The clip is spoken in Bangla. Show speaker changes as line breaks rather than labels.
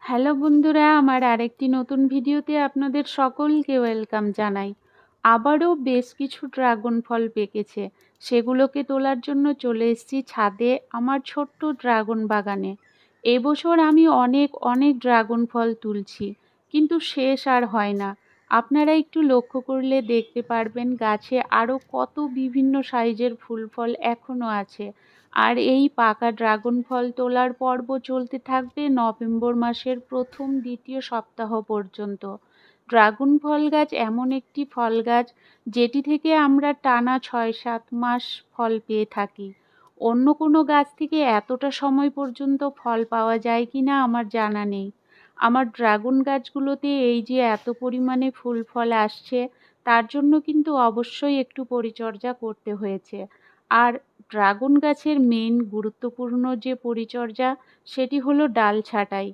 হ্যালো বন্ধুরা, আমার আরেকটি নতুন ভিডিওতে আপনাদের সকলকে ওয়েলকাম জানাই। আবারও বেশ কিছু ড্রাগন ফল পেকেছে, সেগুলোকে তোলার জন্য চলে এসেছি ছাদে আমার ছোট্ট ড্রাগন বাগানে। এবছর আমি অনেক ড্রাগন ফল তুলছি, কিন্তু শেষ আর হয় না। আপনারা একটু লক্ষ্য করলে দেখতে পারবেন গাছে আরও কত বিভিন্ন সাইজের ফুল ফল এখনও আছে। আর এই পাকা ড্রাগন ফল তোলার পর্ব চলতে থাকবে নভেম্বর মাসের প্রথম দ্বিতীয় সপ্তাহ পর্যন্ত। ড্রাগন ফল গাছ এমন একটি ফল গাছ যেটি থেকে আমরা টানা ৬-৭ মাস ফল পেয়ে থাকি। অন্য কোনো গাছ থেকে এতটা সময় পর্যন্ত ফল পাওয়া যায় কি না আমার জানা নেই। আমার ড্রাগন গাছগুলোতে এই যে এত পরিমাণে ফুল ফল আসছে, তার জন্য কিন্তু অবশ্যই একটু পরিচর্যা করতে হয়েছে। আর ড্রাগন গাছের মেন গুরুত্বপূর্ণ যে পরিচর্যা, সেটি হলো ডাল ছাঁটাই।